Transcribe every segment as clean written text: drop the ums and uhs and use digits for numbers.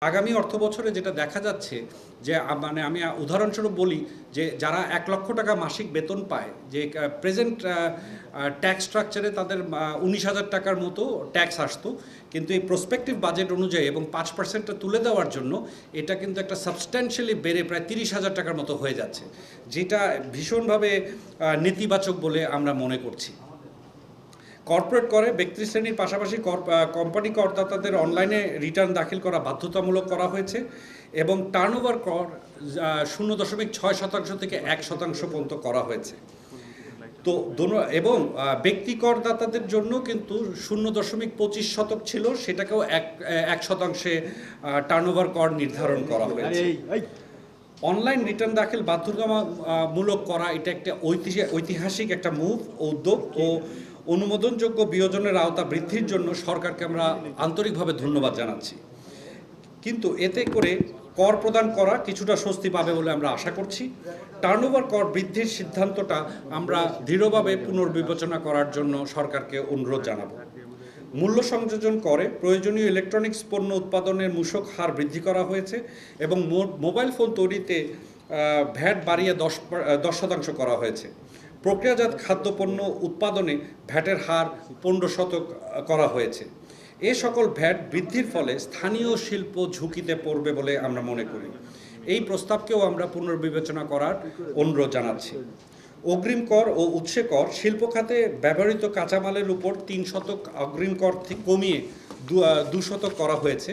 আগামী অর্থবছরে যেটা দেখা যাচ্ছে যে মানে আমি উদাহরণস্বরূপ বলি যে যারা 1 লক্ষ টাকা মাসিক বেতন পায়, যে প্রেজেন্ট ট্যাক্স স্ট্রাকচারে তাদের 19,000 টাকার মতো ট্যাক্স আসতো, কিন্তু এই প্রসপেক্টিভ বাজেট অনুযায়ী এবং 5%টা তুলে দেওয়ার জন্য এটা কিন্তু একটা সাবস্ট্যান্সিয়ালি বেড়ে প্রায় 30,000 টাকার মতো হয়ে যাচ্ছে, যেটা ভীষণভাবে নেতিবাচক বলে আমরা মনে করছি। কর্পোরেট করে ব্যক্তি শ্রেণীর পাশাপাশি কোম্পানি করদাতাদের অনলাইনে রিটার্ন দাখিল করা বাধ্যতামূলক করা হয়েছে এবং টার্নওভার কর 0.6% থেকে 1% পর্যন্ত করা হয়েছে। তো এবং ব্যক্তি করদাতাদের জন্য কিন্তু 0.25% ছিল, সেটাকেও 1% টার্নওভার কর নির্ধারণ করা হয়েছে। অনলাইন রিটার্ন দাখিল বাধ্যতামূলক করা এটা একটা ঐতিহাসিক একটা উদ্যোগ ও অনুমোদনযোগ্য বিয়োজনের আওতা বৃদ্ধির জন্য সরকারকে আমরা আন্তরিকভাবে ধন্যবাদ জানাচ্ছি। কিন্তু এতে করে কর প্রদান করা কিছুটা স্বস্তি পাবে বলে আমরা আশা করছি। টার্নওভার কর বৃদ্ধির সিদ্ধান্তটা আমরা দৃঢ়ভাবে পুনর্বিবেচনা করার জন্য সরকারকে অনুরোধ জানাব। মূল্য সংযোজন করে প্রয়োজনীয় ইলেকট্রনিক্স পণ্য উৎপাদনের মূসক হার বৃদ্ধি করা হয়েছে এবং মোবাইল ফোন তৈরিতে ভ্যাট বাড়িয়ে 10% করা হয়েছে। প্রক্রিয়াজাত খাদ্যপণ্য উৎপাদনে ভ্যাটের হার 15% করা হয়েছে। এ সকল ভ্যাট বৃদ্ধির ফলে স্থানীয় শিল্প ঝুঁকিতে পড়বে বলে আমরা মনে করি। এই প্রস্তাবকেও আমরা পুনর্বিবেচনা করার অনুরোধ জানাচ্ছি। অগ্রিম কর ও উৎসে কর শিল্প খাতে ব্যবহৃত কাঁচামালের উপর 3% অগ্রিম কর থেকে কমিয়ে 2% করা হয়েছে।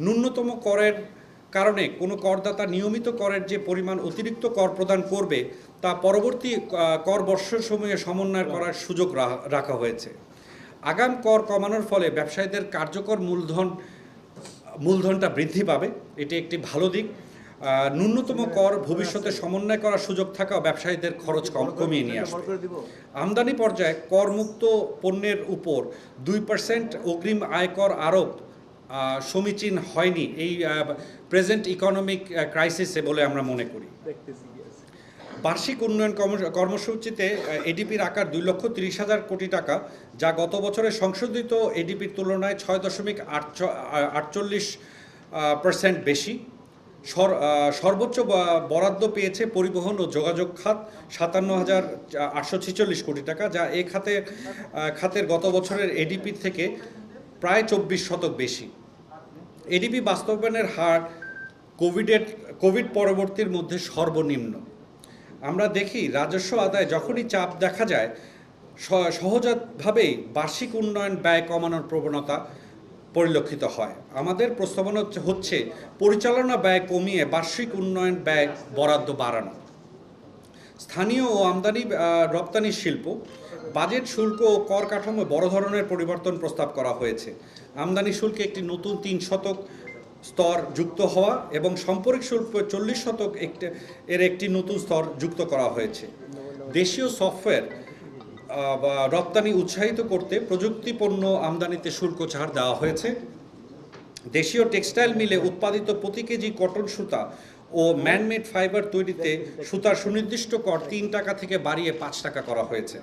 ন্যূনতম করের কারণে কোনো করদাতা নিয়মিত করের যে পরিমাণ অতিরিক্ত কর প্রদান করবে তা পরবর্তী কর বর্ষসমূহে সমন্বয় করার সুযোগ রাখা হয়েছে। আগাম কর কমানোর ফলে ব্যবসায়ীদের কার্যকর মূলধনটা বৃদ্ধি পাবে, এটি একটি ভালো দিক। ন্যূনতম কর ভবিষ্যতে সমন্বয় করার সুযোগ থাকাও ব্যবসায়ীদের খরচ কমিয়ে নিয়ে আসবে। আমদানি পর্যায়ে করমুক্ত পণ্যের উপর 2% অগ্রিম আয়কর আরোপ সমীচীন হয়নি এই প্রেজেন্ট ইকোনমিক ক্রাইসিসে বলে আমরা মনে করি। বার্ষিক উন্নয়ন কর্মসূচিতে এডিপির আকার 2,30,000 কোটি টাকা, যা গত বছরের সংশোধিত এডিপির তুলনায় 6.48% বেশি। সর্বোচ্চ বরাদ্দ পেয়েছে পরিবহন ও যোগাযোগ খাত 57,846 কোটি টাকা, যা এই খাতের গত বছরের এডিপির থেকে প্রায় 24% বেশি। এডিপি বাস্তবায়নের হার কোভিড পরবর্তীর মধ্যে সর্বনিম্ন। আমরা দেখি রাজস্ব আদায় যখনই চাপ দেখা যায়, সহজাতভাবেই বার্ষিক উন্নয়ন ব্যয় কমানোর প্রবণতা পরিলক্ষিত হয়। আমাদের প্রস্তাবনা হচ্ছে পরিচালনা ব্যয় কমিয়ে বার্ষিক উন্নয়ন ব্যয় বরাদ্দ বাড়ানো। স্থানীয় ও আমদানি রপ্তানি শিল্প বাজেট শুল্ক ও কর কাঠামো বড় ধরনের পরিবর্তন প্রস্তাব করা হয়েছে। আমদানি শুল্কে একটি নতুন 3% স্তর যুক্ত হওয়া এবং সম্পর্ক শুল্ক 40% এর একটি নতুন স্তর যুক্ত করা হয়েছে। দেশীয় সফটওয়্যার রপ্তানি উৎসাহিত করতে প্রযুক্তি পণ্য আমদানিতে শুল্ক ছাড় দেওয়া হয়েছে। দেশীয় টেক্সটাইল মিলে উৎপাদিত প্রতি কেজি কটন সুতা ও ম্যানমেড ফাইবার তৈরিতে সুতার সুনির্দিষ্ট কর 3 টাকা থেকে বাড়িয়ে 5 টাকা করা হয়েছে।